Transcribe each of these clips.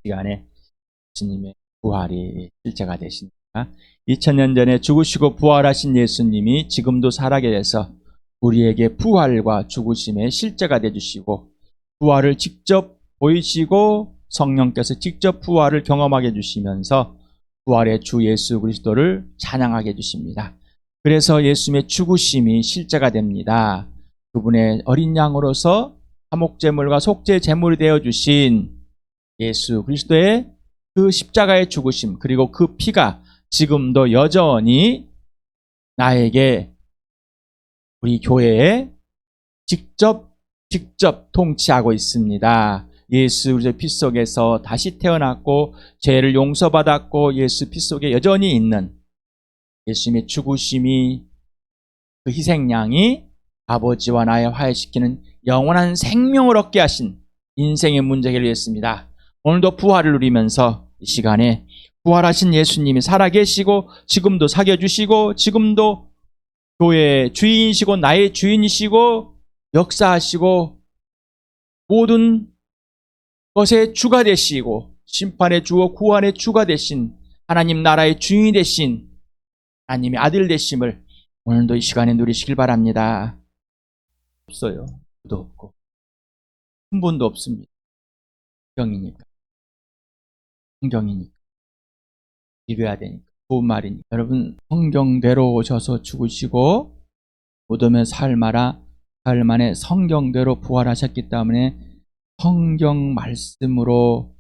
시간에 예수님의 부활이 실제가 되시니까 2000년 전에 죽으시고 부활하신 예수님이 지금도 살아계셔서 우리에게 부활과 죽으심의 실제가 되어주시고 부활을 직접 보이시고 성령께서 직접 부활을 경험하게 해주시면서 부활의 주 예수 그리스도를 찬양하게 해주십니다. 그래서 예수님의 죽으심이 실제가 됩니다. 그분의 어린 양으로서 화목제물과 속죄제물이 되어주신 예수 그리스도의 그 십자가의 죽으심, 그리고 그 피가 지금도 여전히 나에게, 우리 교회에 직접 통치하고 있습니다. 예수 그리스도의 피 속에서 다시 태어났고 죄를 용서받았고 예수 피 속에 여전히 있는 예수님의 죽으심이, 그 희생양이 아버지와 나의 화해시키는 영원한 생명을 얻게 하신 인생의 문제 해결했습니다. 오늘도 부활을 누리면서 이 시간에 부활하신 예수님이 살아계시고 지금도 사겨주시고 지금도 교회의 주인이시고 나의 주인이시고 역사하시고 모든 것의 주가 되시고 심판의 주와 구원의 주가 되신 하나님 나라의 주인이 되신 하나님의 아들 되심을 오늘도 이 시간에 누리시길 바랍니다. 없어요. 도 없고 한 번도 없습니다. 성경이니까 믿어야 되니까 좋은 말이니까. 여러분, 성경대로 오셔서 죽으시고 무덤에 사흘 만에 성경대로 부활하셨기 때문에 성경 말씀으로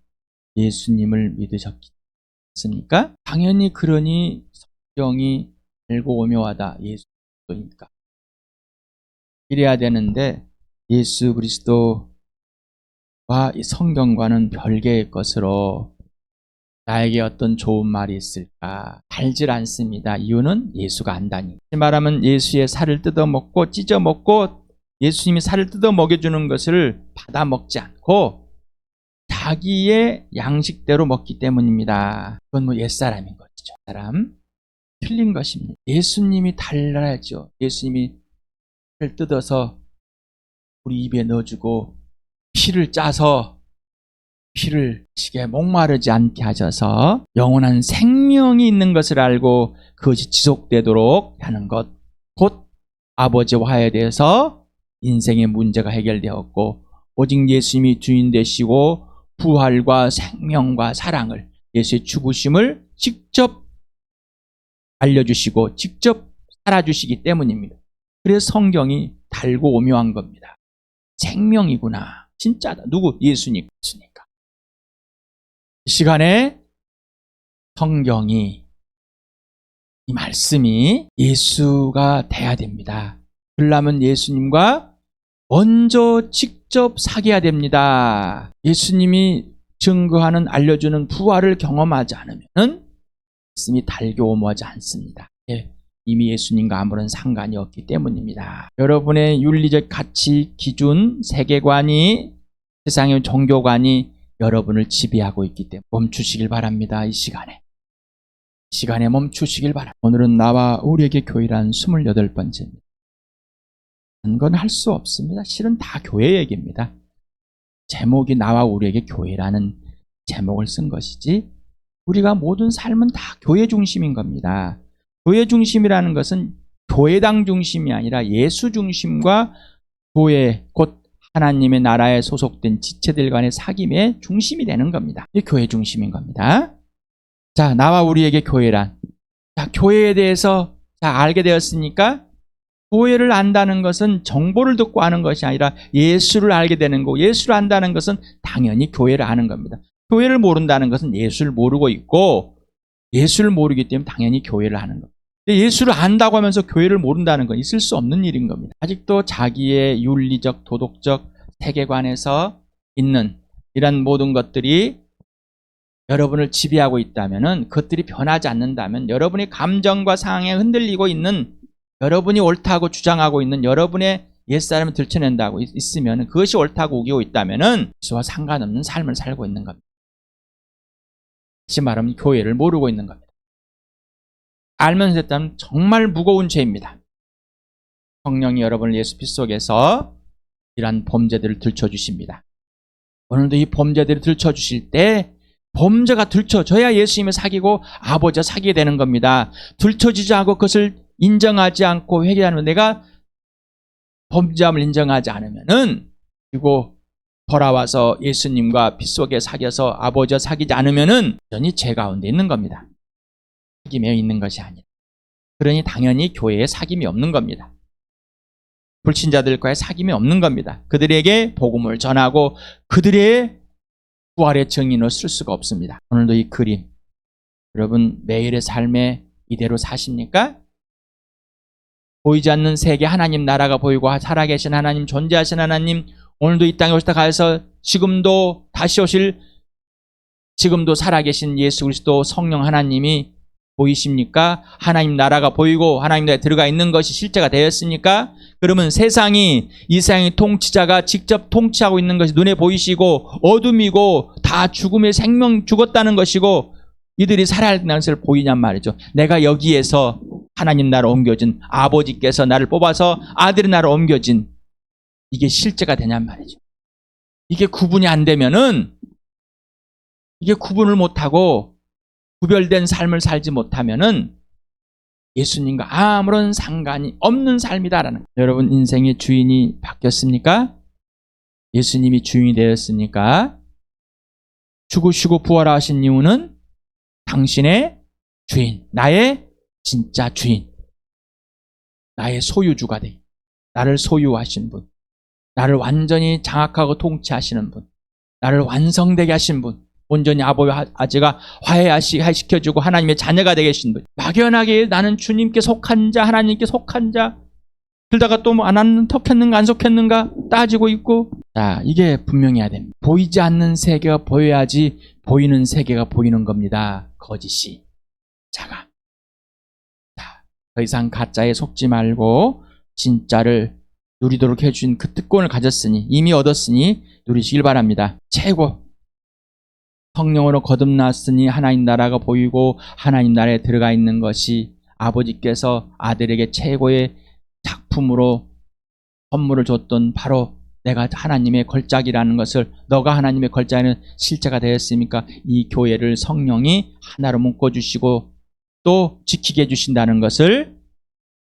예수님을 믿으셨습니까? 당연히 그러니 성경이 알고 오묘하다. 예수 그리스도니까 이래야 되는데 예수 그리스도와 이 성경과는 별개의 것으로 나에게 어떤 좋은 말이 있을까? 달질 않습니다. 이유는 예수가 안다니. 말하면 예수의 살을 뜯어먹고 찢어먹고 예수님이 살을 뜯어 먹여주는 것을 받아 먹지 않고 자기의 양식대로 먹기 때문입니다. 그건 뭐 옛사람인 것이죠. 사람 틀린 것입니다. 예수님이 달라야죠. 예수님이 살을 뜯어서 우리 입에 넣어주고 피를 짜서 피를 시게 목마르지 않게 하셔서 영원한 생명이 있는 것을 알고 그것이 지속되도록 하는 것, 곧 아버지와 화해에 대해서 인생의 문제가 해결되었고 오직 예수님이 주인 되시고 부활과 생명과 사랑을, 예수의 죽으심을 직접 알려주시고 직접 살아주시기 때문입니다. 그래서 성경이 달고 오묘한 겁니다. 생명이구나. 진짜다. 누구? 예수니까. 이 시간에 성경이, 이 말씀이 예수가 돼야 됩니다. 그러려면 예수님과 먼저 직접 사귀어야 됩니다. 예수님이 증거하는, 알려주는 부활을 경험하지 않으면 말씀이 달고 오묘하지 않습니다. 이미 예수님과 아무런 상관이 없기 때문입니다. 여러분의 윤리적 가치, 기준, 세계관이, 세상의 종교관이 여러분을 지배하고 있기 때문에 멈추시길 바랍니다. 이 시간에 멈추시길 바랍니다. 오늘은 나와 우리에게 교회란 28번째입니다. 건 할 수 없습니다. 실은 다 교회 얘기입니다. 제목이 나와 우리에게 교회라는 제목을 쓴 것이지 우리가 모든 삶은 다 교회 중심인 겁니다. 교회 중심이라는 것은 교회당 중심이 아니라 예수 중심과 교회, 곧 하나님의 나라에 소속된 지체들 간의 사귐의 중심이 되는 겁니다. 이게 교회 중심인 겁니다. 자, 나와 우리에게 교회란. 자, 교회에 대해서 알게 되었으니까 교회를 안다는 것은 정보를 듣고 아는 것이 아니라 예수를 알게 되는 거고, 예수를 안다는 것은 당연히 교회를 아는 겁니다. 교회를 모른다는 것은 예수를 모르고 있고, 예수를 모르기 때문에 당연히 교회를 아는 겁니다. 예수를 안다고 하면서 교회를 모른다는 건 있을 수 없는 일인 겁니다. 아직도 자기의 윤리적, 도덕적 세계관에서 있는 이런 모든 것들이 여러분을 지배하고 있다면, 그것들이 변하지 않는다면, 여러분의 감정과 상황에 흔들리고 있는, 여러분이 옳다고 주장하고 있는 여러분의 옛사람을 들춰낸다고 있으면, 그것이 옳다고 우기고 있다면 예수와 상관없는 삶을 살고 있는 겁니다. 다시 말하면 교회를 모르고 있는 겁니다. 알면서 했다면 정말 무거운 죄입니다. 성령이 여러분을 예수 피 속에서 이러한 범죄들을 들춰주십니다. 오늘도 이 범죄들을 들춰주실 때 범죄가 들춰져야 예수님을 사귀고 아버지와 사귀게 되는 겁니다. 들춰지지 않고 그것을 인정하지 않고 회개하는 내가 범죄함을 인정하지 않으면은 그리고 돌아와서 예수님과 빗속에 사귀어서 아버지와 사귀지 않으면은 여전히 죄 가운데 있는 겁니다. 사귐에 있는 것이 아니라. 그러니 당연히 교회에 사귐이 없는 겁니다. 불신자들과의 사귐이 없는 겁니다. 그들에게 복음을 전하고 그들의 부활의 증인으로 쓸 수가 없습니다. 오늘도 이 그림, 여러분 매일의 삶에 이대로 사십니까? 보이지 않는 세계 하나님 나라가 보이고 살아계신 하나님, 존재하신 하나님, 오늘도 이 땅에 오시다 가서 지금도 다시 오실, 지금도 살아계신 예수 그리스도 성령 하나님이 보이십니까? 하나님 나라가 보이고 하나님 나라에 들어가 있는 것이 실제가 되었습니까? 그러면 세상이, 이 세상의 통치자가 직접 통치하고 있는 것이 눈에 보이시고 어둠이고 다 죽음의 생명 죽었다는 것이고 이들이 살아야 한다는 것을 보이냔 말이죠. 내가 여기에서 하나님 나라로 옮겨진, 아버지께서 나를 뽑아서 아들의 나라로 옮겨진, 이게 실제가 되냔 말이죠. 이게 구분이 안 되면은, 이게 구분을 못하고 구별된 삶을 살지 못하면은 예수님과 아무런 상관이 없는 삶이다라는 거예요. 여러분 인생의 주인이 바뀌었습니까? 예수님이 주인이 되었습니까? 죽으시고 부활하신 이유는 당신의 주인, 나의 진짜 주인, 나의 소유주가 돼, 나를 소유하신 분, 나를 완전히 장악하고 통치하시는 분, 나를 완성되게 하신 분, 온전히 아버지와 아재가 화해시켜주고 하나님의 자녀가 되게 하신 분, 막연하게 나는 주님께 속한 자, 하나님께 속한 자, 그러다가 또 뭐 안 속했는가 안 속했는가 따지고 있고, 자, 이게 분명히 해야 됩니다. 보이지 않는 세계가 보여야지 보이는 세계가 보이는 겁니다. 거짓이, 자가. 자, 더 이상 가짜에 속지 말고 진짜를 누리도록 해준 그 특권을 가졌으니, 이미 얻었으니 누리시길 바랍니다. 최고! 성령으로 거듭났으니 하나님 나라가 보이고 하나님 나라에 들어가 있는 것이 아버지께서 아들에게 최고의 작품으로 선물을 줬던 바로 내가 하나님의 걸작이라는 것을, 너가 하나님의 걸작에는 실제가 되었으니까 이 교회를 성령이 하나로 묶어주시고 또 지키게 해주신다는 것을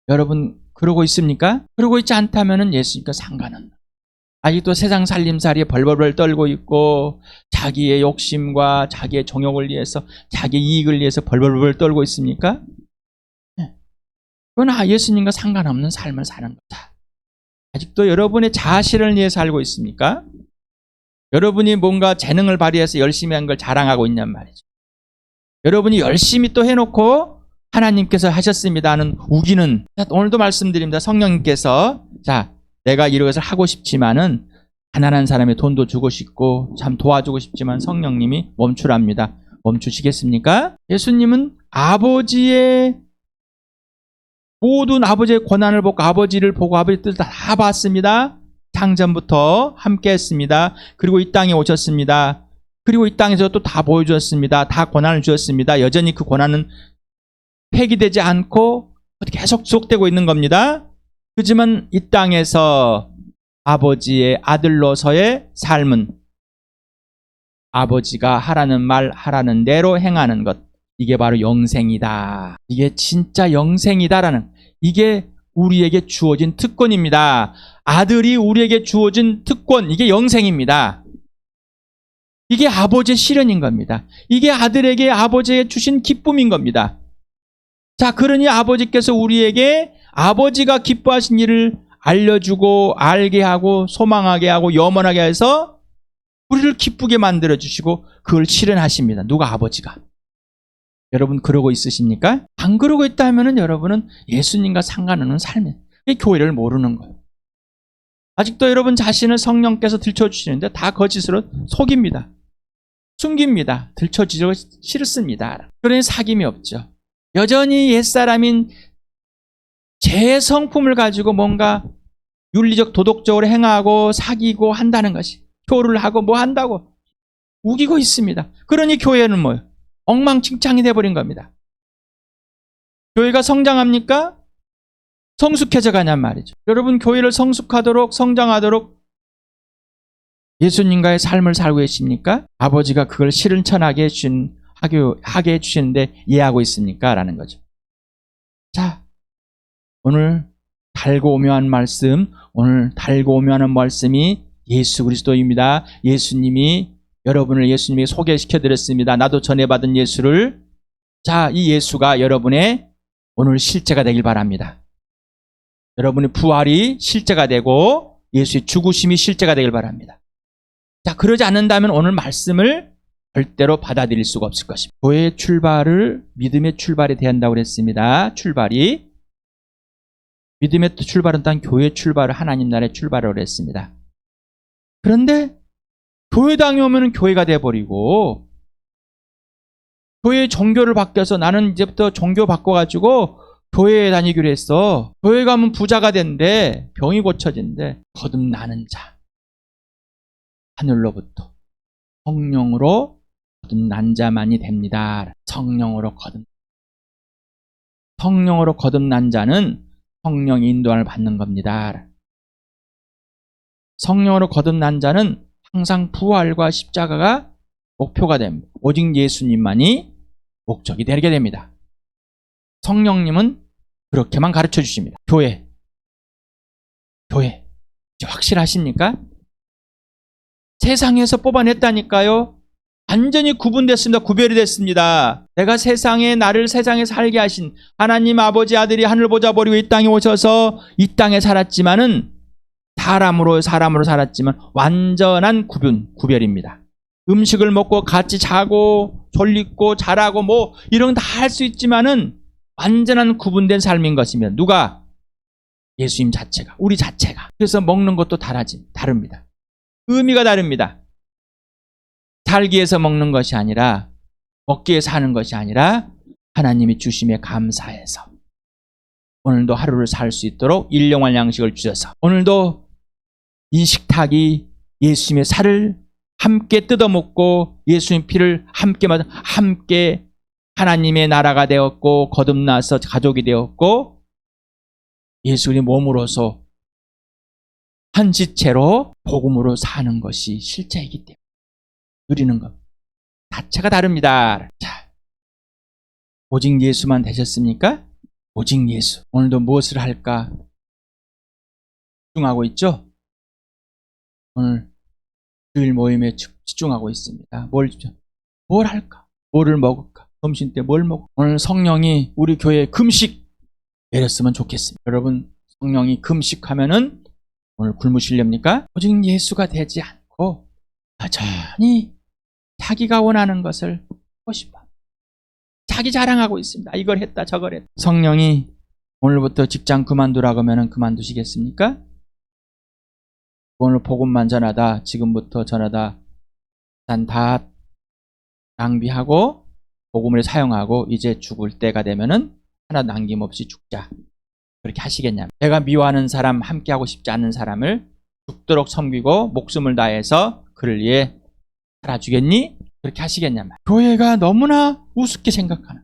여러분 그러고 있습니까? 그러고 있지 않다면 예수님과 상관은, 아직도 세상 살림살이에 벌벌벌 떨고 있고 자기의 욕심과 자기의 정욕을 위해서, 자기의 이익을 위해서 벌벌벌 떨고 있습니까? 그건 예수님과 상관없는 삶을 사는 거다. 아직도 여러분의 자아실현을 위해 살고 있습니까? 여러분이 뭔가 재능을 발휘해서 열심히 한 걸 자랑하고 있냔 말이죠. 여러분이 열심히 또 해놓고 하나님께서 하셨습니다 하는 우기는, 오늘도 말씀드립니다. 성령님께서 자, 내가 이런 것을 하고 싶지만은 가난한 사람의 돈도 주고 싶고 참 도와주고 싶지만 성령님이 멈추랍니다. 멈추시겠습니까? 예수님은 아버지의 모든 아버지의 권한을 보고 아버지를 보고 아버지의 뜻을 다 봤습니다. 창전부터 함께 했습니다. 그리고 이 땅에 오셨습니다. 그리고 이 땅에서 또 다 보여주었습니다. 다 권한을 주었습니다. 여전히 그 권한은 폐기되지 않고 계속 지속되고 있는 겁니다. 그렇지만 이 땅에서 아버지의 아들로서의 삶은 아버지가 하라는 말, 하라는 대로 행하는 것, 이게 바로 영생이다. 이게 진짜 영생이다라는, 이게 우리에게 주어진 특권입니다. 아들이 우리에게 주어진 특권, 이게 영생입니다. 이게 아버지의 실현인 겁니다. 이게 아들에게 아버지의 주신 기쁨인 겁니다. 자, 그러니 아버지께서 우리에게 아버지가 기뻐하신 일을 알려주고 알게 하고 소망하게 하고 염원하게 해서 우리를 기쁘게 만들어주시고 그걸 실현하십니다. 누가? 아버지가. 여러분 그러고 있으십니까? 안 그러고 있다면 여러분은 예수님과 상관없는 삶이에요. 교회를 모르는 거예요. 아직도 여러분 자신을 성령께서 들춰주시는데 다 거짓으로 속입니다. 숨깁니다. 들춰지기 싫습니다. 그러니 사귐이 없죠. 여전히 옛사람인 제 성품을 가지고 뭔가 윤리적 도덕적으로 행하고 사귀고 한다는 것이, 교류를 하고 뭐 한다고 우기고 있습니다. 그러니 교회는 뭐예요? 엉망진창이 돼버린 겁니다. 교회가 성장합니까? 성숙해져 가냔 말이죠. 여러분 교회를 성숙하도록 성장하도록 예수님과의 삶을 살고 계십니까? 아버지가 그걸 실천하게 하게 해주시는데 이해하고 있습니까? 라는 거죠. 자, 오늘 달고 오묘한 말씀, 오늘 달고 오묘한 말씀이 예수 그리스도입니다. 여러분을 예수님이 소개시켜 드렸습니다. 나도 전해받은 예수를. 자, 이 예수가 여러분의 오늘 실제가 되길 바랍니다. 여러분의 부활이 실제가 되고 예수의 죽으심이 실제가 되길 바랍니다. 자, 그러지 않는다면 오늘 말씀을 절대로 받아들일 수가 없을 것입니다. 교회의 출발을 믿음의 출발이 돼야 한다고 그랬습니다. 믿음의 출발은 단 교회의 출발을 하나님 나라의 출발을 했습니다. 그런데 교회당에 오면 교회가 돼버리고 교회의 종교를 바뀌어서 나는 이제부터 종교 바꿔가지고 교회에 다니기로 했어. 교회 가면 부자가 된대. 병이 고쳐진대. 거듭나는 자. 하늘로부터 성령으로 거듭난 자만이 됩니다. 성령으로 거듭난 자는 성령 인도함을 받는 겁니다. 성령으로 거듭난 자는 항상 부활과 십자가가 목표가 됩니다. 오직 예수님만이 목적이 되게 됩니다. 성령님은 그렇게만 가르쳐 주십니다. 교회 이제 확실하십니까? 세상에서 뽑아냈다니까요. 완전히 구분됐습니다. 구별이 됐습니다. 내가 나를 세상에 살게 하신 하나님 아버지 아들이 하늘 보좌 버리고 이 땅에 오셔서 이 땅에 살았지만은 사람으로 살았지만 완전한 구별입니다. 음식을 먹고 같이 자고 졸리고 잘하고 뭐 이런 거 다 할 수 있지만은 완전한 구분된 삶인 것이며 누가? 예수님 자체가, 우리 자체가. 그래서 먹는 것도 다릅니다. 의미가 다릅니다. 살기 위해서 먹는 것이 아니라, 먹기 위해서 하는 것이 아니라 하나님이 주심에 감사해서 오늘도 하루를 살 수 있도록 일용할 양식을 주셔서 오늘도 이 식탁이 예수님의 살을 함께 뜯어먹고 예수님 피를 함께 맞아 함께 하나님의 나라가 되었고 거듭나서 가족이 되었고 예수님의 몸으로서 한 지체로 복음으로 사는 것이 실제이기 때문에 누리는 것 자체가 다릅니다. 자, 오직 예수만 되셨습니까? 오직 예수. 오늘도 무엇을 할까 집중하고 있죠? 오늘 주일 모임에 집중하고 있습니다. 뭘 할까? 뭐를 먹을까? 점심 때 뭘 먹을까? 오늘 성령이 우리 교회에 금식 내렸으면 좋겠습니다. 여러분 성령이 금식하면은 오늘 굶으시렵니까? 오직 예수가 되지 않고 여전히 자기가 원하는 것을 하고 싶어. 자기 자랑하고 있습니다. 이걸 했다 저걸 했다. 성령이 오늘부터 직장 그만두라고 하면 그만두시겠습니까? 오늘 복음만 전하다 지금부터 전하다 다 낭비하고 복음을 사용하고 이제 죽을 때가 되면은 하나 남김없이 죽자. 그렇게 하시겠냐면 내가 미워하는 사람 함께하고 싶지 않은 사람을 죽도록 섬기고 목숨을 다해서 그를 위해 살아주겠니? 그렇게 하시겠냐면 교회가 너무나 우습게 생각하는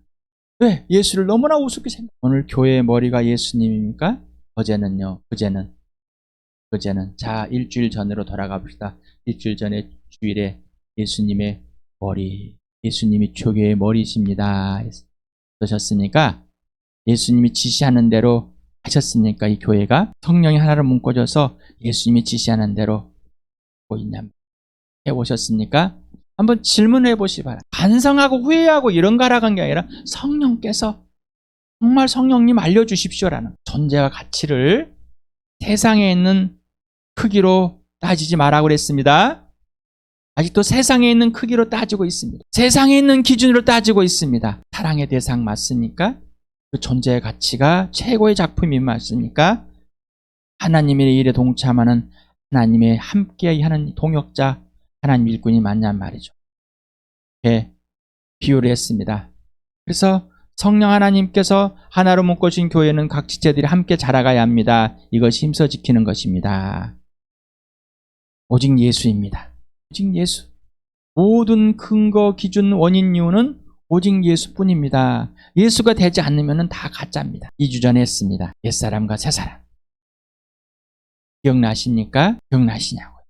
왜? 예수를 너무나 우습게 생각 오늘 교회의 머리가 예수님입니까? 어제는요. 그제는 자 일주일 전으로 돌아가 봅시다. 일주일 전에 주일에 예수님의 머리 예수님이 교회의 머리십니다. 어떠셨습니까? 예수님이 지시하는 대로 하셨습니까? 이 교회가 성령이 하나로 묶어져서 예수님이 지시하는 대로 하고 있냐 해보셨습니까? 한번 질문해 보시기 바랍니다. 반성하고 후회하고 이런 거 하라고 한 게 아니라 성령께서 정말 성령님 알려주십시오라는 존재와 가치를 세상에 있는 크기로 따지지 말라고 그랬습니다. 아직도 세상에 있는 크기로 따지고 있습니다. 세상에 있는 기준으로 따지고 있습니다. 사랑의 대상 맞습니까? 그 존재의 가치가 최고의 작품이 맞습니까? 하나님의 일에 동참하는 하나님의 함께하는 동역자 하나님 일꾼이 맞냔 말이죠. 이렇게 비유를 했습니다. 그래서 성령 하나님께서 하나로 묶어진 교회는 각 지체들이 함께 자라가야 합니다. 이것이 힘써 지키는 것입니다. 오직 예수입니다. 오직 예수. 모든 근거, 기준, 원인, 이유는 오직 예수뿐입니다. 예수가 되지 않으면 다 가짜입니다. 2주 전에 했습니다. 옛사람과 새사람. 기억나십니까? 기억나시냐고요.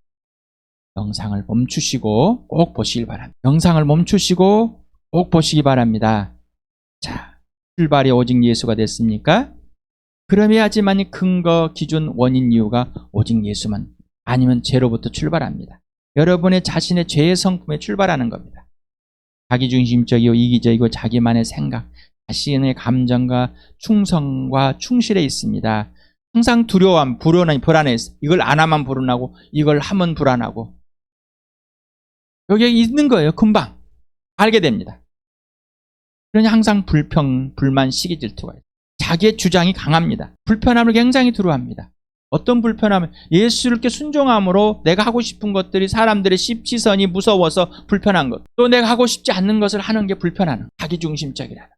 영상을 멈추시고 꼭 보시길 바랍니다. 영상을 멈추시고 꼭 보시기 바랍니다. 자, 출발이 오직 예수가 됐습니까? 그럼해야지만이 근거, 기준, 원인, 이유가 오직 예수만 아니면 죄로부터 출발합니다. 여러분의 자신의 죄의 성품에 출발하는 겁니다. 자기중심적이고 이기적이고 자기만의 생각, 자신의 감정과 충성과 충실에 있습니다. 항상 두려움, 불안해. 이걸 안 하면 불안하고 이걸 하면 불안하고 여기에 있는 거예요. 금방 알게 됩니다. 그러니 항상 불만, 시기, 질투가 있어요. 자기의 주장이 강합니다. 불편함을 굉장히 두려워합니다. 어떤 불편함을? 예수님께 순종함으로 내가 하고 싶은 것들이 사람들의 시선이 무서워서 불편한 것, 또 내가 하고 싶지 않는 것을 하는 게 불편하는 자기중심적이라는.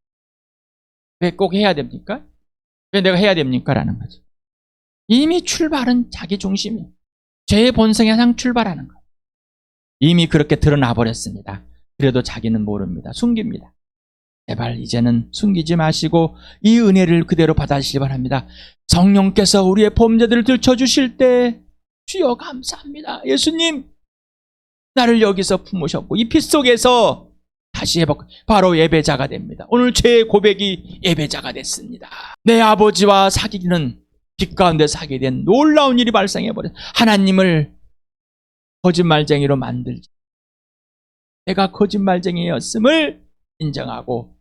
왜 꼭 해야 됩니까? 왜 내가 해야 됩니까? 라는 거죠. 이미 출발은 자기중심이에요. 죄의 본성에 항상 출발하는 거예요. 이미 그렇게 드러나 버렸습니다. 그래도 자기는 모릅니다. 숨깁니다. 제발 이제는 숨기지 마시고 이 은혜를 그대로 받아주시기 바랍니다. 성령께서 우리의 범죄들을 들춰주실 때 주여 감사합니다. 예수님 나를 여기서 품으셨고 이 피 속에서 다시 회복, 바로 예배자가 됩니다. 오늘 죄의 고백이 예배자가 됐습니다. 내 아버지와 사귀기는 빛 가운데 사귀게 된 놀라운 일이 발생해버렸어요. 하나님을 거짓말쟁이로 만들지. 내가 거짓말쟁이였음을 인정하고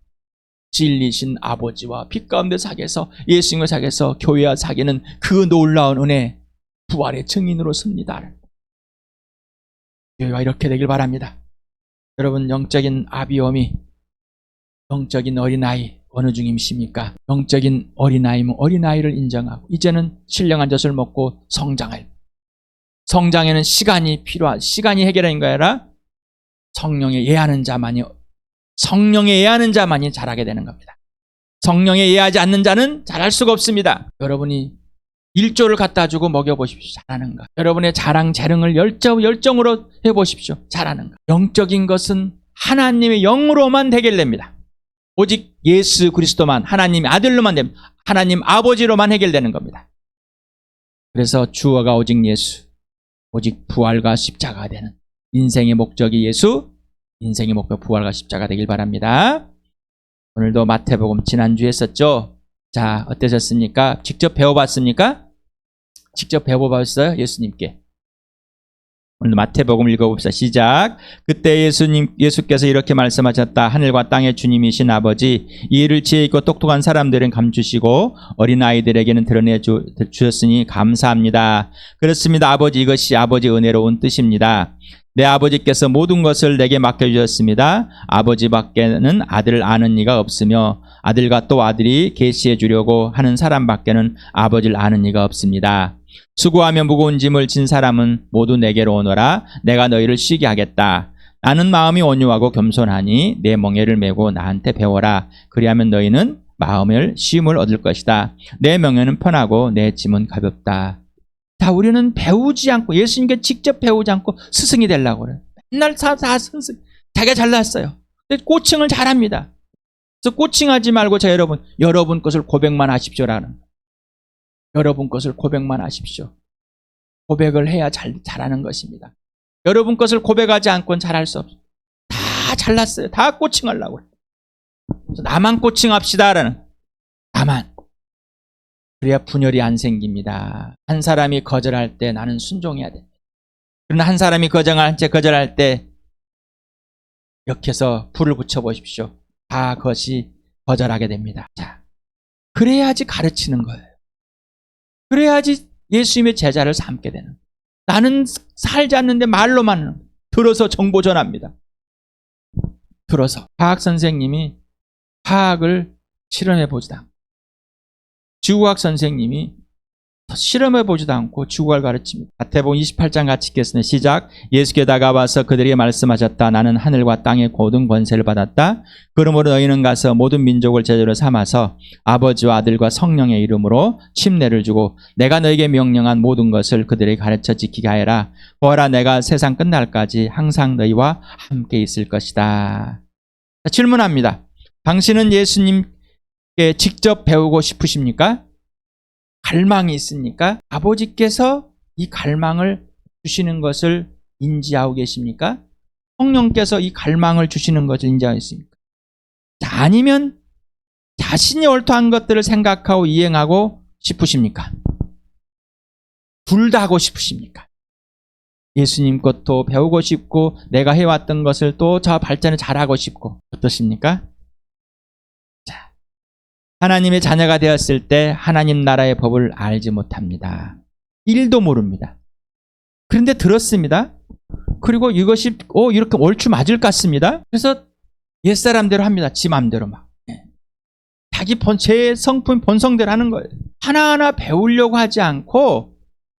진리신 아버지와 빛 가운데 사귀어서 예수님과 사귀어서 교회와 사귀는 그 놀라운 은혜, 부활의 증인으로 섭니다. 교회가 이렇게 되길 바랍니다. 여러분 영적인 아비어미, 영적인 어린아이 어느 중이십니까? 영적인 어린아이면 어린아이를 인정하고 이제는 신령한 젖을 먹고 성장할. 성장에는 시간이 필요한, 시간이 해결하는 게 아니라 성령에 예하는 자만이 자라게 되는 겁니다. 성령에 예하지 않는 자는 자랄 수가 없습니다. 여러분이 1조를 갖다 주고 먹여보십시오. 잘하는가? 여러분의 자랑, 재능을 열정으로 해보십시오. 잘하는가? 영적인 것은 하나님의 영으로만 해결됩니다. 오직 예수 그리스도만, 하나님의 아들로만 됩니다. 하나님 아버지로만 해결되는 겁니다. 그래서 주어가 오직 예수, 오직 부활과 십자가가 되는 인생의 목적이 예수, 인생의 목표 부활과 십자가 되길 바랍니다. 오늘도 마태복음 지난주에 했었죠. 자, 어떠셨습니까? 직접 배워봤습니까? 직접 배워봤어요? 예수님께. 오늘 마태복음 읽어봅시다. 시작. 그때 예수께서 이렇게 말씀하셨다. 하늘과 땅의 주님이신 아버지, 이 일을 지혜 있고 똑똑한 사람들은 감추시고 어린아이들에게는 드러내 주셨으니 감사합니다. 그렇습니다. 아버지, 이것이 아버지 은혜로운 뜻입니다. 내 아버지께서 모든 것을 내게 맡겨주셨습니다. 아버지밖에는 아들을 아는 이가 없으며 아들과 또 아들이 계시해 주려고 하는 사람밖에는 아버지를 아는 이가 없습니다. 수고하며 무거운 짐을 진 사람은 모두 내게로 오너라. 내가 너희를 쉬게 하겠다. 나는 마음이 온유하고 겸손하니 내 멍에를 메고 나한테 배워라. 그리하면 너희는 마음을 쉼을 얻을 것이다. 내 멍에는 편하고 내 짐은 가볍다. 자, 우리는 배우지 않고 예수님께 직접 배우지 않고 스승이 되려고 그래요. 맨날 다 스승. 자기가 잘났어요. 근데 코칭을 잘합니다. 그래서 코칭하지 말고 자 여러분 것을 고백만 하십시오라는. 여러분 것을 고백만 하십시오. 고백을 해야 잘하는 것입니다. 여러분 것을 고백하지 않고는 잘할 수 없어요. 다 잘났어요. 다 코칭하려고 그래요. 그래서 나만 코칭합시다라는. 나만. 그래야 분열이 안 생깁니다. 한 사람이 거절할 때 나는 순종해야 됩니다. 그러나 한 사람이 거절할 때 역해서 불을 붙여보십시오. 다 그것이 거절하게 됩니다. 자, 그래야지 가르치는 거예요. 그래야지 예수님의 제자를 삼게 되는. 나는 살지 않는데 말로만 들어서 정보 전합니다. 들어서. 화학 선생님이 화학을 실험해 보지도 않고 지구과학 선생님이 실험해 보지도 않고 지구과학을 가르칩니다. 마태복음 28장 같이 읽겠습니다. 시작. 예수께 다가와서 그들에게 말씀하셨다. 나는 하늘과 땅의 모든 권세를 받았다. 그러므로 너희는 가서 모든 민족을 제자로 삼아서 아버지와 아들과 성령의 이름으로 침례를 주고 내가 너에게 명령한 모든 것을 그들에게 가르쳐 지키게 하여라. 보아라, 내가 세상 끝날까지 항상 너희와 함께 있을 것이다. 자, 질문합니다. 당신은 예수님께 직접 배우고 싶으십니까? 갈망이 있습니까? 아버지께서 이 갈망을 주시는 것을 인지하고 계십니까? 성령께서 이 갈망을 주시는 것을 인지하고 있습니까? 자, 아니면 자신이 옳다는 것들을 생각하고 이행하고 싶으십니까? 둘 다 하고 싶으십니까? 예수님 것도 배우고 싶고 내가 해왔던 것을 또 저 발전을 잘하고 싶고 어떠십니까? 자, 하나님의 자녀가 되었을 때 하나님 나라의 법을 알지 못합니다. 1도 모릅니다. 그런데 들었습니다. 그리고 이것이 이렇게 옳지 맞을 것 같습니다. 그래서 옛사람대로 합니다. 지 맘대로 막. 자기 제 성품 본성대로 하는 거예요. 하나하나 배우려고 하지 않고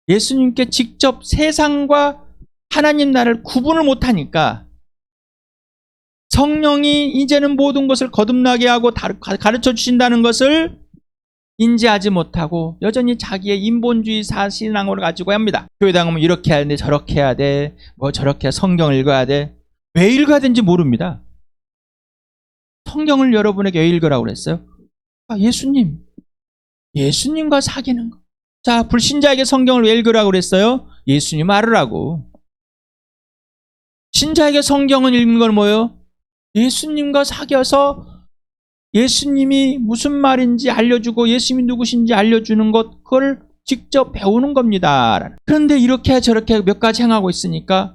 예수님께 직접 세상과 하나님 나라를 구분을 못하니까 성령이 이제는 모든 것을 거듭나게 하고 가르쳐 주신다는 것을 인지하지 못하고 여전히 자기의 인본주의 신앙을 가지고 합니다. 교회 다니면 이렇게 해야 돼, 저렇게 해야 돼, 뭐 저렇게 성경을 읽어야 돼. 왜 읽어야 되는지 모릅니다. 성경을 여러분에게 왜 읽으라고 그랬어요? 예수님과 사귀는 거. 자, 불신자에게 성경을 왜 읽으라고 그랬어요? 예수님 알으라고. 신자에게 성경을 읽는 건 뭐예요? 예수님과 사귀어서 예수님이 무슨 말인지 알려주고 예수님이 누구신지 알려주는 것, 그걸 직접 배우는 겁니다. 그런데 이렇게 저렇게 몇 가지 행하고 있으니까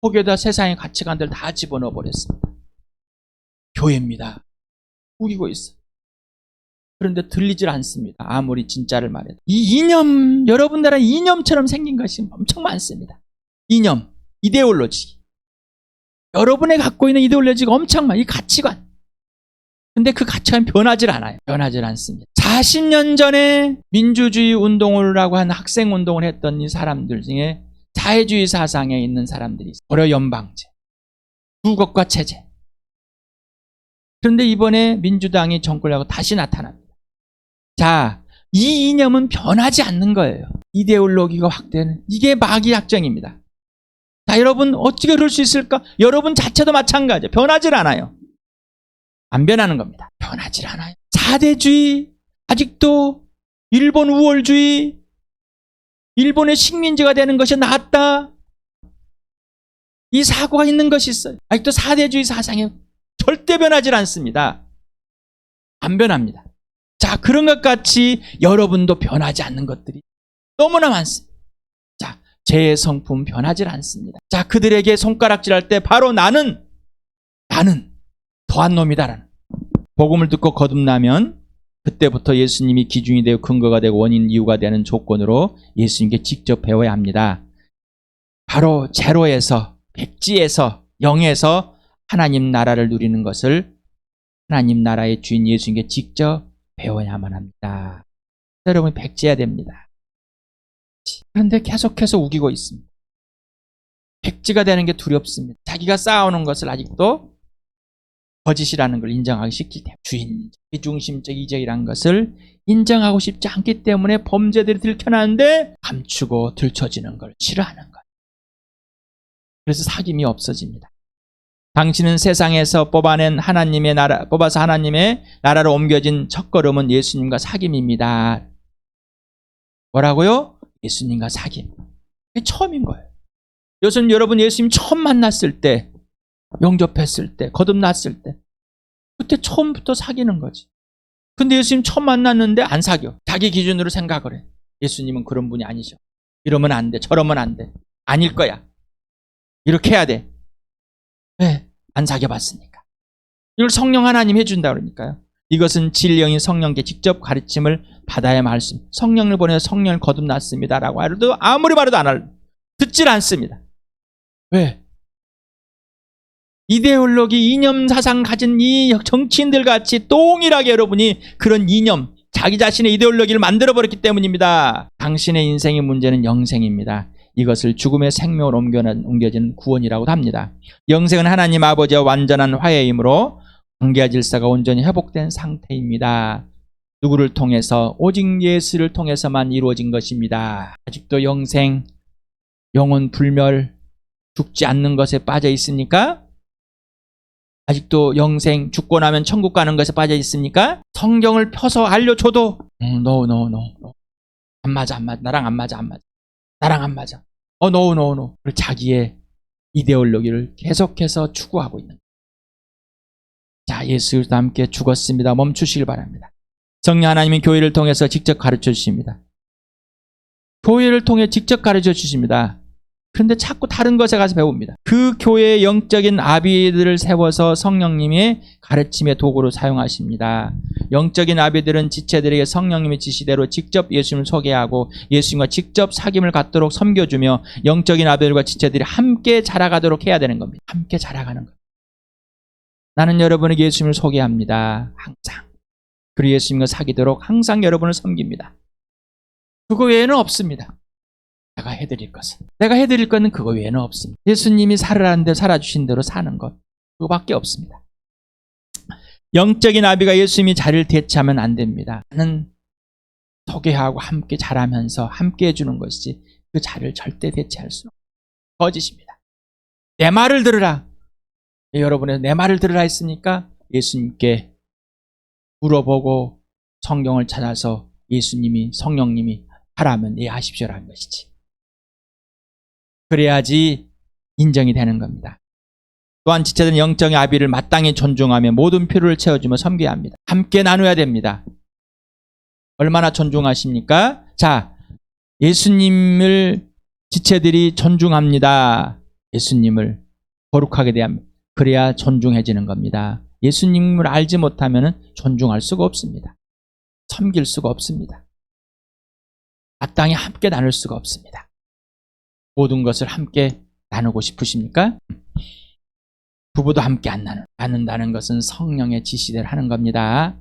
거기에다 세상의 가치관들 다 집어넣어 버렸습니다. 교회입니다. 우기고 있어요. 그런데 들리질 않습니다. 아무리 진짜를 말해도. 이 이념, 여러분 나라 이념처럼 생긴 것이 엄청 많습니다. 이념, 이데올로지. 여러분이 갖고 있는 이데올로지가 엄청 많아요. 이 가치관. 근데 그 가치관 변하질 않아요. 변하질 않습니다. 40년 전에 민주주의 운동이라고 한 학생 운동을 했던 이 사람들 중에 자유주의 사상에 있는 사람들이 있어요. 고려 연방제, 부국가 체제. 그런데 이번에 민주당이 정권을 하고 다시 나타납니다. 자, 이 이념은 변하지 않는 거예요. 이데올로기가 확대는. 이게 마귀 작정입니다. 자, 여러분 어떻게 그럴 수 있을까? 여러분 자체도 마찬가지예요. 변하질 않아요. 안 변하는 겁니다. 변하질 않아요. 사대주의, 아직도 일본 우월주의, 일본의 식민지가 되는 것이 낫다. 이 사고가 있는 것이 있어요. 아직도 사대주의 사상에 절대 변하질 않습니다. 안 변합니다. 자, 그런 것 같이 여러분도 변하지 않는 것들이 너무나 많습니다. 자, 제 성품 변하질 않습니다. 자, 그들에게 손가락질할 때 바로 나는 더한 놈이다라는 복음을 듣고 거듭나면 그때부터 예수님이 기준이 되고 근거가 되고 원인 이유가 되는 조건으로 예수님께 직접 배워야 합니다. 바로 제로에서 백지에서 영에서 하나님 나라를 누리는 것을 하나님 나라의 주인 예수님께 직접 배워야만 합니다. 여러분 백지해야 됩니다. 그런데 계속해서 우기고 있습니다. 백지가 되는 게 두렵습니다. 자기가 쌓아오는 것을 아직도 거짓이라는 걸 인정하기 쉽기 때문에 주인, 비중심적 이적이라는 것을 인정하고 싶지 않기 때문에 범죄들이 들켜나는데 감추고 들춰지는 걸 싫어하는 거예요. 그래서 사귐이 없어집니다. 당신은 세상에서 뽑아서 하나님의 나라로 옮겨진 첫걸음은 예수님과 사귐입니다. 뭐라고요? 예수님과 사귐. 그게 처음인 거예요. 요즘 여러분 예수님 처음 만났을 때, 영접했을 때, 거듭났을 때, 그때 처음부터 사귀는 거지. 근데 예수님 처음 만났는데 안 사겨. 자기 기준으로 생각을 해. 예수님은 그런 분이 아니셔. 이러면 안 돼. 저러면 안 돼. 아닐 거야. 이렇게 해야 돼. 왜? 안 사귀어봤으니까. 이걸 성령 하나님 해준다 그러니까요. 이것은 진리형인 성령께 직접 가르침을 받아야 말씀. 성령을 보내서 성령을 거듭났습니다라고 하려도 아무리 말해도 안 할. 듣질 않습니다. 왜? 이데올로기, 이념 사상 가진 이 정치인들 같이 동일하게 여러분이 그런 이념, 자기 자신의 이데올로기를 만들어버렸기 때문입니다. 당신의 인생의 문제는 영생입니다. 이것을 죽음의 생명으로 옮겨진 구원이라고도 합니다. 영생은 하나님 아버지와 완전한 화해이므로 관계와 질서가 온전히 회복된 상태입니다. 누구를 통해서? 오직 예수를 통해서만 이루어진 것입니다. 아직도 영생, 영혼 불멸, 죽지 않는 것에 빠져 있습니까? 아직도 영생, 죽고 나면 천국 가는 것에 빠져 있습니까? 성경을 펴서 알려줘도 no. 안 맞아. 나랑 안 맞아. 나랑 안 맞아. 노. 자기의 이데올로기를 계속해서 추구하고 있는 거예요. 자, 예수 그리스도와 함께 죽었습니다. 멈추시길 바랍니다. 성령 하나님은 교회를 통해서 직접 가르쳐 주십니다. 교회를 통해 직접 가르쳐 주십니다. 그런데 자꾸 다른 것에 가서 배웁니다. 그 교회의 영적인 아비들을 세워서 성령님의 가르침의 도구로 사용하십니다. 영적인 아비들은 지체들에게 성령님의 지시대로 직접 예수님을 소개하고 예수님과 직접 사귐을 갖도록 섬겨주며 영적인 아비들과 지체들이 함께 자라가도록 해야 되는 겁니다. 함께 자라가는 것. 나는 여러분에게 예수님을 소개합니다. 항상. 그리고 예수님과 사귀도록 항상 여러분을 섬깁니다. 그거 외에는 없습니다. 내가 해드릴 것은. 내가 해드릴 것은 그거 외에는 없습니다. 예수님이 살으라는 대로 살아주신 대로 사는 것. 그거밖에 없습니다. 영적인 아비가 예수님이 자리를 대체하면 안 됩니다. 나는 소개하고 함께 자라면서 함께 해주는 것이지 그 자리를 절대 대체할 수는 없습니다. 거짓입니다. 내 말을 들으라. 여러분의 내 말을 들으라 했으니까 예수님께 물어보고 성경을 찾아서 예수님이 성령님이 하라면 예 하십시오라는 것이지. 그래야지 인정이 되는 겁니다. 또한 지체들은 영적인 아비를 마땅히 존중하며 모든 필요를 채워주며 섬겨야 합니다. 함께 나눠야 됩니다. 얼마나 존중하십니까? 자, 예수님을 지체들이 존중합니다. 예수님을 거룩하게 대합니다. 그래야 존중해지는 겁니다. 예수님을 알지 못하면 존중할 수가 없습니다. 섬길 수가 없습니다. 마땅히 함께 나눌 수가 없습니다. 모든 것을 함께 나누고 싶으십니까? 부부도 함께 안 나눈다는 것은 성령의 지시대로 하는 겁니다.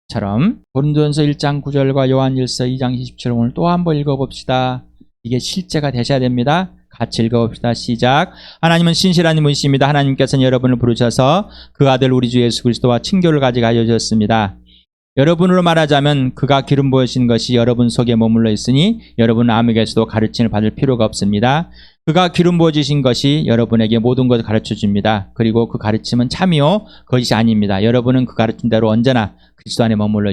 처럼 고린도전서 1장 9절과 요한일서 2장 20절 오늘 또 한번 읽어봅시다. 이게 실제가 되셔야 됩니다. 같이 읽어봅시다. 시작. 하나님은 신실한 분이십니다. 하나님께서는 여러분을 부르셔서 그 아들 우리 주 예수 그리스도와 친교를 가지게 하여 주셨습니다. 여러분으로 말하자면 그가 기름 부으신 것이 여러분 속에 머물러 있으니 여러분은 아무에게서도 가르침을 받을 필요가 없습니다. 그가 기름 부어주신 것이 여러분에게 모든 것을 가르쳐 줍니다. 그리고 그 가르침은 참이요 거짓이 아닙니다. 여러분은 그 가르침대로 언제나 그리스도 안에 머물러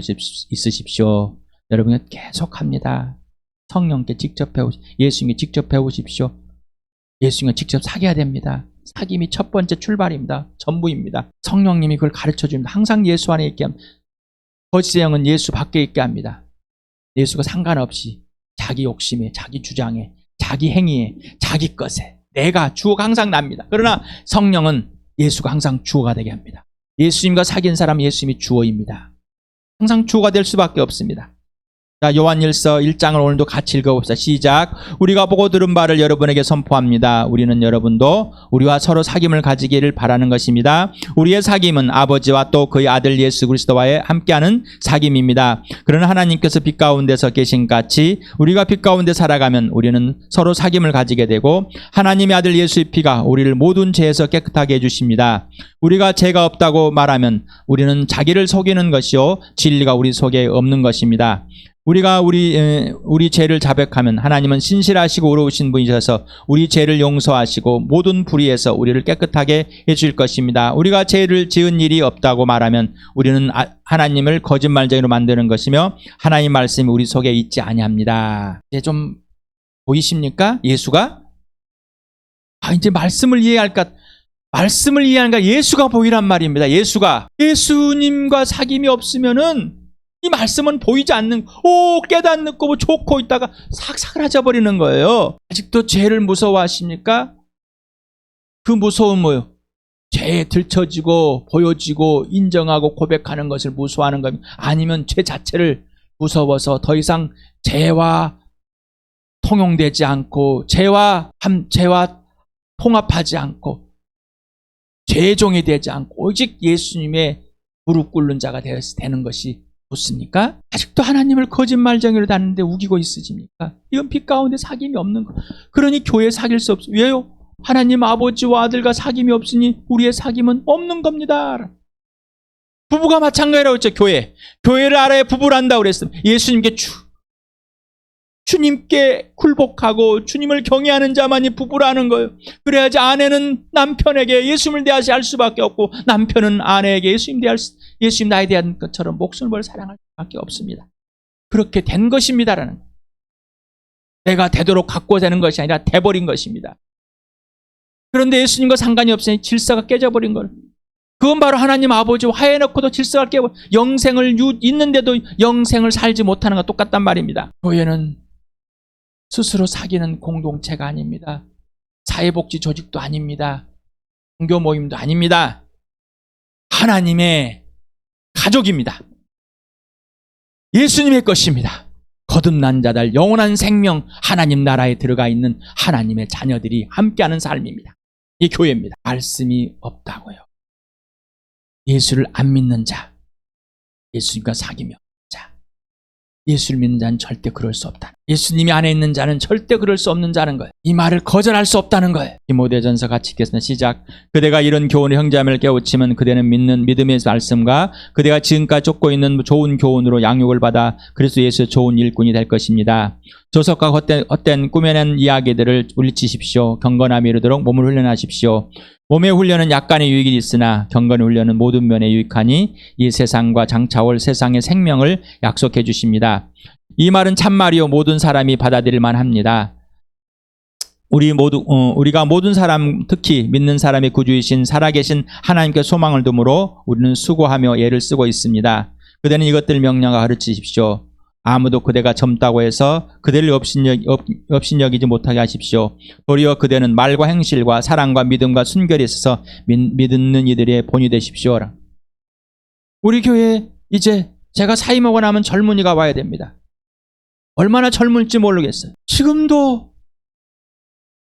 있으십시오. 여러분은 계속합니다. 성령께 직접 예수님께 직접 배우십시오. 예수님과 직접 사귀어야 됩니다. 사귐이 첫 번째 출발입니다. 전부입니다. 성령님이 그걸 가르쳐 줍니다. 항상 예수 안에 있게 합니다. 거짓의 영은 예수 밖에 있게 합니다. 예수가 상관없이 자기 욕심에, 자기 주장에, 자기 행위에, 자기 것에 내가 주어가 항상 납니다. 그러나 성령은 예수가 항상 주어가 되게 합니다. 예수님과 사귄 사람은 예수님이 주어입니다. 항상 주어가 될 수밖에 없습니다. 자, 요한일서 1장을 오늘도 같이 읽어봅시다. 시작. 우리가 보고 들은 바를 여러분에게 선포합니다. 우리는 여러분도 우리와 서로 사귐을 가지기를 바라는 것입니다. 우리의 사귐은 아버지와 또 그의 아들 예수 그리스도와의 함께하는 사귐입니다. 그러나 하나님께서 빛 가운데서 계신 같이 우리가 빛 가운데 살아가면 우리는 서로 사귐을 가지게 되고 하나님의 아들 예수의 피가 우리를 모든 죄에서 깨끗하게 해주십니다. 우리가 죄가 없다고 말하면 우리는 자기를 속이는 것이요 진리가 우리 속에 없는 것입니다. 우리가 우리 죄를 자백하면 하나님은 신실하시고 의로우신 분이셔서 우리 죄를 용서하시고 모든 불의에서 우리를 깨끗하게 해줄 것입니다. 우리가 죄를 지은 일이 없다고 말하면 우리는 하나님을 거짓말쟁이로 만드는 것이며 하나님 말씀이 우리 속에 있지 아니합니다. 이제 좀 보이십니까? 예수가 이제 말씀을 이해하니까 예수가 보이란 말입니다. 예수님과 사귐이 없으면은 이 말씀은 보이지 않는, 깨닫고 좋고 있다가 싹 사라져 버리는 거예요. 아직도 죄를 무서워하십니까? 그 무서운 뭐요? 죄에 들춰지고 보여지고 인정하고 고백하는 것을 무서워하는 겁니다. 아니면 죄 자체를 무서워서 더 이상 죄와 통용되지 않고 죄와 통합하지 않고 죄의 종이 되지 않고 오직 예수님의 무릎 꿇는 자가 되는 것이 좋습니까? 아직도 하나님을 거짓말쟁이로 다니는데 우기고 있으십니까? 이건 빛 가운데 사귐이 없는 거. 그러니 교회에 사귈 수 없어요. 왜요? 하나님 아버지와 아들과 사귐이 없으니 우리의 사귐은 없는 겁니다. 부부가 마찬가지라고 했죠. 교회를 알아야 부부를 한다고 그랬습니다. 예수님께 주님께 굴복하고 주님을 경외하는 자만이 부부라는 거예요. 그래야지 아내는 남편에게 예수님을 대하시 할 수밖에 없고 남편은 아내에게 예수님 나에 대한 것처럼 목숨을 사랑할 수밖에 없습니다. 그렇게 된 것입니다라는 거예요. 내가 되도록 갖고 되는 것이 아니라 돼버린 것입니다. 그런데 예수님과 상관이 없으니 질서가 깨져버린 걸. 그건 바로 하나님 아버지와 화해해놓고도 질서가 깨버려 영생을 있는데도 영생을 살지 못하는 것과 똑같단 말입니다. 교회는 스스로 사귀는 공동체가 아닙니다. 사회복지 조직도 아닙니다. 종교 모임도 아닙니다. 하나님의 가족입니다. 예수님의 것입니다. 거듭난 자들, 영원한 생명, 하나님 나라에 들어가 있는 하나님의 자녀들이 함께하는 삶입니다. 이 교회입니다. 말씀이 없다고요. 예수를 안 믿는 자, 예수님과 사귀며 자, 예수를 믿는 자는 절대 그럴 수 없다. 예수님이 안에 있는 자는 절대 그럴 수 없는 자는 거예요. 이 말을 거절할 수 없다는 거예요. 디모데전서 같이 읽겠습니다. 시작. 그대가 이런 교훈의 형제자매를 깨우치면 그대는 믿는 믿음의 말씀과 그대가 지금까지 쫓고 있는 좋은 교훈으로 양육을 받아 그리스도 예수의 좋은 일꾼이 될 것입니다. 조석과 헛된 꾸며낸 이야기들을 물리치십시오. 경건함이 이르도록 몸을 훈련하십시오. 몸의 훈련은 약간의 유익이 있으나 경건의 훈련은 모든 면에 유익하니 이 세상과 장차올 세상의 생명을 약속해 주십니다. 이 말은 참말이요 모든 사람이 받아들일 만합니다. 우리가 모든 사람, 특히 믿는 사람의 구주이신 살아계신 하나님께 소망을 두므로 우리는 수고하며 애를 쓰고 있습니다. 그대는 이것들 명령하 가르치십시오. 아무도 그대가 젊다고 해서 그대를 업신여기지 못하게 하십시오. 도리어 그대는 말과 행실과 사랑과 믿음과 순결이 있어서 믿는 이들의 본이 되십시오. 우리 교회에 이제 제가 사임 먹고 나면 젊은이가 와야 됩니다. 얼마나 젊을지 모르겠어요. 지금도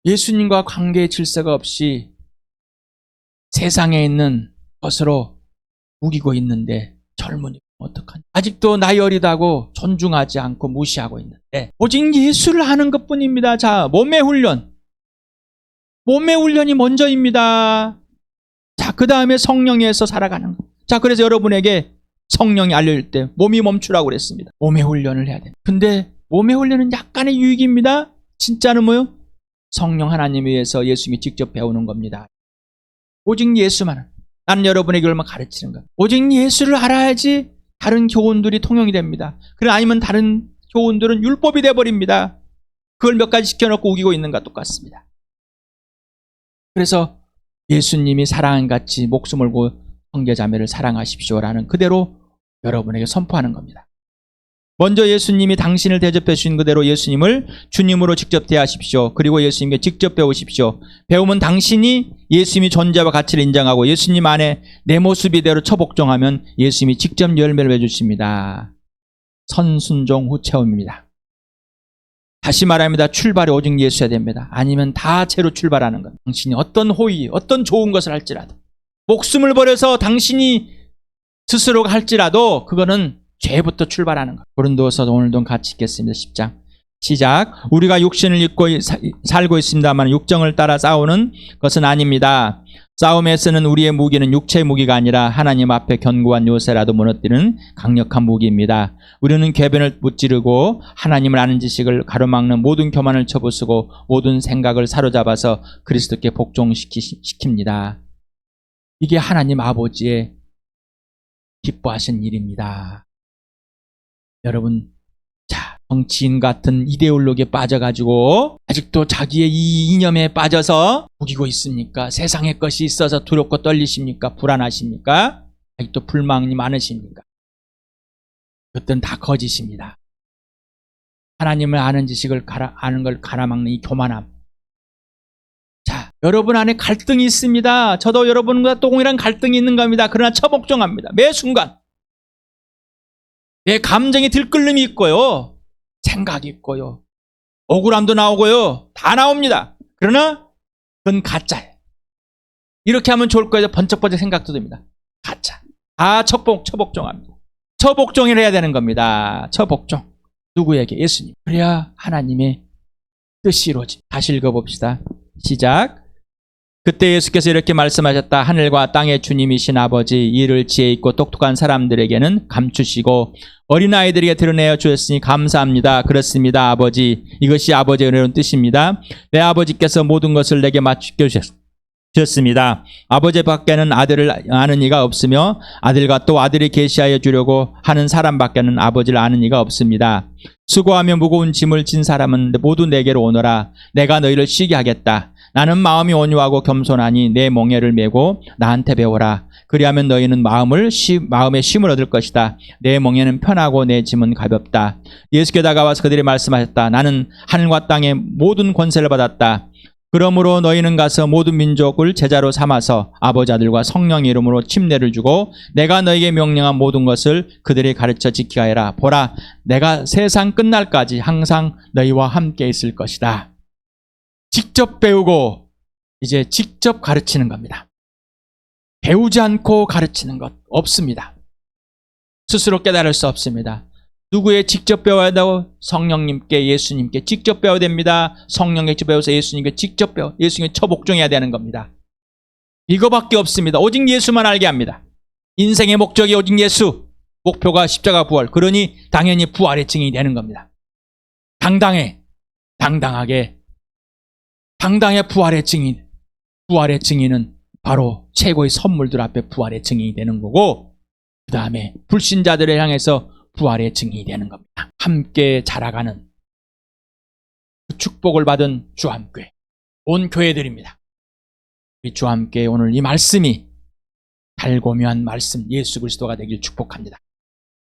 예수님과 관계의 질서가 없이 세상에 있는 것으로 우기고 있는데 젊은이 어떡하냐. 아직도 나이 어리다고 존중하지 않고 무시하고 있는데 오직 예수를 아는 것뿐입니다. 자, 몸의 훈련. 몸의 훈련이 먼저입니다. 자, 그 다음에 성령에서 살아가는 것. 자, 그래서 여러분에게 성령이 알려줄 때 몸이 멈추라고 그랬습니다. 몸의 훈련을 해야 돼. 근데 몸의 훈련은 약간의 유익입니다. 진짜는 뭐요? 성령 하나님에 의해서 예수님이 직접 배우는 겁니다. 오직 예수만. 나는 여러분에게 얼마나 가르치는 거야. 오직 예수를 알아야지 다른 교훈들이 통용이 됩니다. 그래 아니면 다른 교훈들은 율법이 돼버립니다. 그걸 몇 가지 시켜놓고 우기고 있는 것과 똑같습니다. 그래서 예수님이 사랑같이 목숨을 걸고 형제자매를 사랑하십시오라는 그대로 여러분에게 선포하는 겁니다. 먼저 예수님이 당신을 대접해 주신 그대로 예수님을 주님으로 직접 대하십시오. 그리고 예수님께 직접 배우십시오. 배우면 당신이 예수님의 존재와 가치를 인정하고 예수님 안에 내 모습 이대로 처복종하면 예수님이 직접 열매를 맺으십니다. 선순종 후 체험입니다. 다시 말합니다. 출발이 오직 예수여야 됩니다. 아니면 다 죄로 출발하는 것. 당신이 어떤 호의, 어떤 좋은 것을 할지라도 목숨을 버려서 당신이 스스로가 할지라도 그거는 죄부터 출발하는 것. 고린도서 오늘도 같이 읽겠습니다. 10장 시작. 우리가 육신을 입고 살고 있습니다만 육정을 따라 싸우는 것은 아닙니다. 싸움에 쓰는 우리의 무기는 육체의 무기가 아니라 하나님 앞에 견고한 요새라도 무너뜨리는 강력한 무기입니다. 우리는 궤변을 무찌르고 하나님을 아는 지식을 가로막는 모든 교만을 쳐부수고 모든 생각을 사로잡아서 그리스도께 복종시킵니다. 이게 하나님 아버지의 기뻐하신 일입니다. 여러분, 자, 정치인 같은 이데올로기에 빠져가지고 아직도 자기의 이 이념에 빠져서 우기고 있습니까? 세상의 것이 있어서 두렵고 떨리십니까? 불안하십니까? 아직도 불만이 많으십니까? 그것들은 다 거짓입니다. 하나님을 아는 지식을 아는 걸 가라막는 이 교만함. 자, 여러분 안에 갈등이 있습니다. 저도 여러분과 동일한 갈등이 있는 겁니다. 그러나 처복종합니다. 매 순간. 내 감정이 들끓음이 있고요. 생각이 있고요. 억울함도 나오고요. 다 나옵니다. 그러나 그건 가짜예요. 이렇게 하면 좋을 거예요. 번쩍번쩍 생각도 듭니다. 가짜. 다 처복종합니다. 처복종을 해야 되는 겁니다. 처복종. 누구에게? 예수님. 그래야 하나님의 뜻이 이루어집니다. 다시 읽어봅시다. 시작. 그때 예수께서 이렇게 말씀하셨다. 하늘과 땅의 주님이신 아버지, 이를 지혜 있고 똑똑한 사람들에게는 감추시고 어린아이들에게 드러내어 주셨으니 감사합니다. 그렇습니다, 아버지. 이것이 아버지의 은혜로운 뜻입니다. 내 아버지께서 모든 것을 내게 맡겨주셨습니다. 주셨습니다. 아버지밖에는 아들을 아는 이가 없으며 아들과 또 아들이 계시하여 주려고 하는 사람밖에는 아버지를 아는 이가 없습니다. 수고하며 무거운 짐을 진 사람은 모두 내게로 오너라. 내가 너희를 쉬게 하겠다. 나는 마음이 온유하고 겸손하니 내 멍에를 메고 나한테 배워라. 그리하면 너희는 마음에 쉼을 얻을 것이다. 내 멍에는 편하고 내 짐은 가볍다. 예수께 다가와서 그들이 말씀하셨다. 나는 하늘과 땅의 모든 권세를 받았다. 그러므로 너희는 가서 모든 민족을 제자로 삼아서 아버지 아들과 성령 이름으로 침례를 주고 내가 너희에게 명령한 모든 것을 그들이 가르쳐 지키게 하여라. 보라, 내가 세상 끝날까지 항상 너희와 함께 있을 것이다. 직접 배우고 이제 직접 가르치는 겁니다. 배우지 않고 가르치는 것 없습니다. 스스로 깨달을 수 없습니다. 누구에 직접 배워야 되고 성령님께 예수님께 직접 배워야 됩니다. 성령께 직접 배워서 예수님께 직접 배워 예수님께 처복종해야 되는 겁니다. 이거밖에 없습니다. 오직 예수만 알게 합니다. 인생의 목적이 오직 예수, 목표가 십자가 부활. 그러니 당연히 부활의 증인이 되는 겁니다. 당당하게 부활의 증인. 부활의 증인은 바로 최고의 선물들 앞에 부활의 증인이 되는 거고, 그 다음에 불신자들을 향해서 부활의 증인이 되는 겁니다. 함께 자라가는 그 축복을 받은 주함교회, 온 교회들입니다. 우리 주함교회 오늘 이 말씀이 달고묘한 말씀 예수 그리스도가 되길 축복합니다.